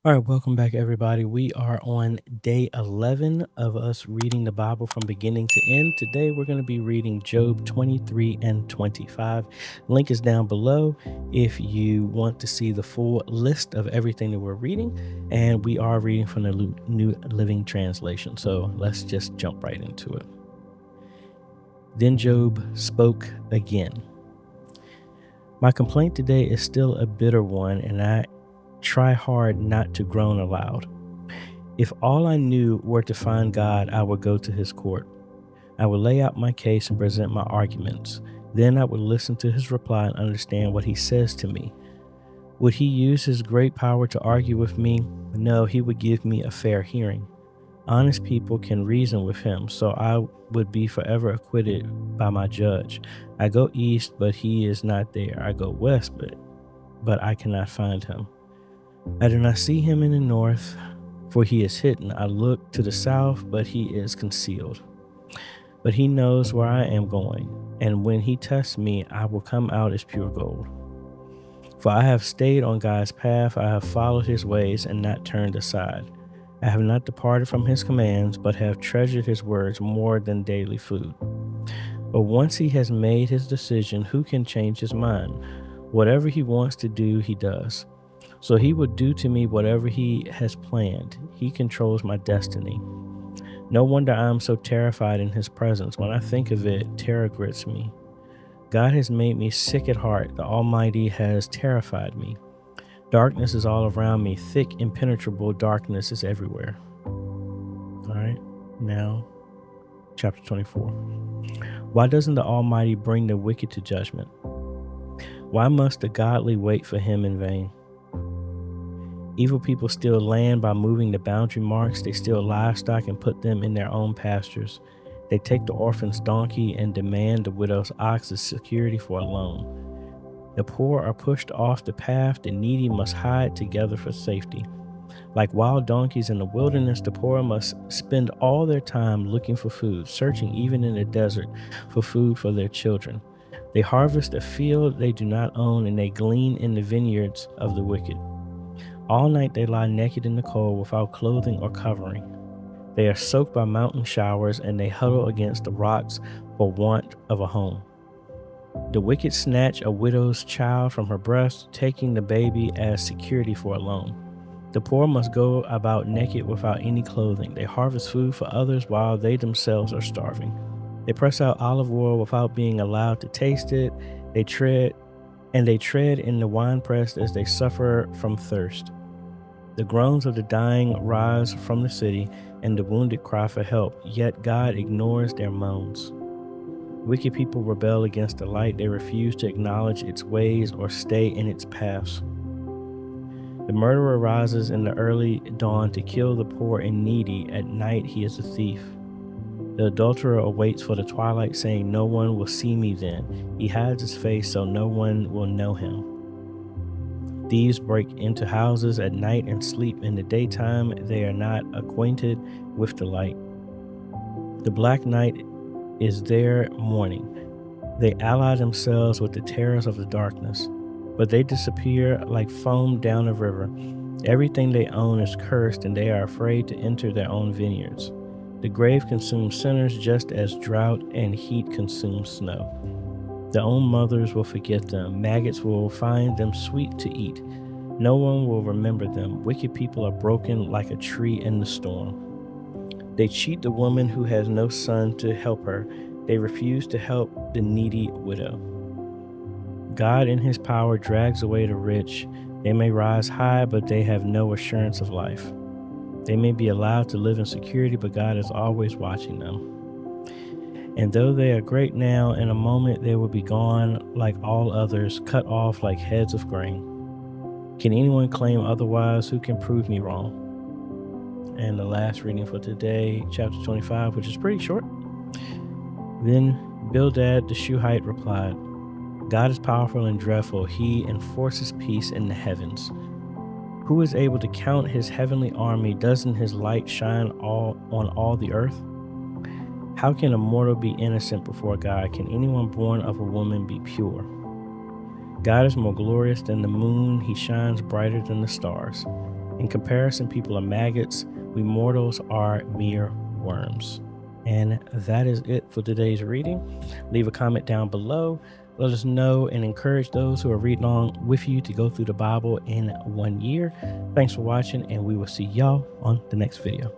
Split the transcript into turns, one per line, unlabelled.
All right, welcome back, everybody. We are on day 11 of us reading the Bible from beginning to end. Today, we're going to be reading Job 23 and 25. Link is down below if you want to see the full list of everything that we're reading. And we are reading from the New Living Translation. So let's just jump right into it. Then Job spoke again. My complaint today is still a bitter one, and I try hard not to groan aloud. If all I knew were to find God, I would go to his court. I would lay out my case and present my arguments. Then I would listen to his reply and understand what he says to me. Would he use his great power to argue with me? No, he would give me a fair hearing. Honest people can reason with him, so I would be forever acquitted by my judge. I go east, but he is not there. I go west, but I cannot find him. I do not see him in the north, for he is hidden. I look to the south, but he is concealed. But he knows where I am going, and when he tests me, I will come out as pure gold. For I have stayed on God's path, I have followed his ways and not turned aside. I have not departed from his commands, but have treasured his words more than daily food. But once he has made his decision, who can change his mind? Whatever he wants to do, he does. So he will do to me whatever he has planned. He controls my destiny. No wonder I am so terrified in his presence. When I think of it, terror grips me. God has made me sick at heart. The Almighty has terrified me. Darkness is all around me. Thick, impenetrable darkness is everywhere. All right, now, chapter 24. Why doesn't the Almighty bring the wicked to judgment? Why must the godly wait for him in vain? Evil people steal land by moving the boundary marks. They steal livestock and put them in their own pastures. They take the orphan's donkey and demand the widow's ox as security for a loan. The poor are pushed off the path. The needy must hide together for safety. Like wild donkeys in the wilderness, the poor must spend all their time looking for food, searching even in the desert for food for their children. They harvest a field they do not own, and they glean in the vineyards of the wicked. All night they lie naked in the cold without clothing or covering. They are soaked by mountain showers, and they huddle against the rocks for want of a home. The wicked snatch a widow's child from her breast, taking the baby as security for a loan. The poor must go about naked without any clothing. They harvest food for others while they themselves are starving. They press out olive oil without being allowed to taste it. They tread in the winepress as they suffer from thirst. The groans of the dying rise from the city, and the wounded cry for help, yet God ignores their moans. Wicked people rebel against the light. They refuse to acknowledge its ways or stay in its paths. The murderer rises in the early dawn to kill the poor and needy. At night he is a thief. The adulterer awaits for the twilight, saying, "No one will see me then." He hides his face so no one will know him. Thieves break into houses at night and sleep in the daytime. They are not acquainted with the light. The black night is their morning. They ally themselves with the terrors of the darkness, but they disappear like foam down a river. Everything they own is cursed, and they are afraid to enter their own vineyards. The grave consumes sinners just as drought and heat consume snow. Their own mothers will forget them. Maggots will find them sweet to eat. No one will remember them. Wicked people are broken like a tree in the storm. They cheat the woman who has no son to help her. They refuse to help the needy widow. God in his power drags away the rich. They may rise high, but they have no assurance of life. They may be allowed to live in security, but God is always watching them. And though they are great now, in a moment they will be gone like all others, cut off like heads of grain. Can anyone claim otherwise? Who can prove me wrong? And the last reading for today, chapter 25, which is pretty short. Then Bildad the Shuhite replied, God is powerful and dreadful. He enforces peace in the heavens. Who is able to count his heavenly army? Doesn't his light shine on all the earth? How can a mortal be innocent before God? Can anyone born of a woman be pure? God is more glorious than the moon. He shines brighter than the stars. In comparison, people are maggots. We mortals are mere worms. And that is it for today's reading. Leave a comment down below. Let us know and encourage those who are reading along with you to go through the Bible in 1 year. Thanks for watching, and we will see y'all on the next video.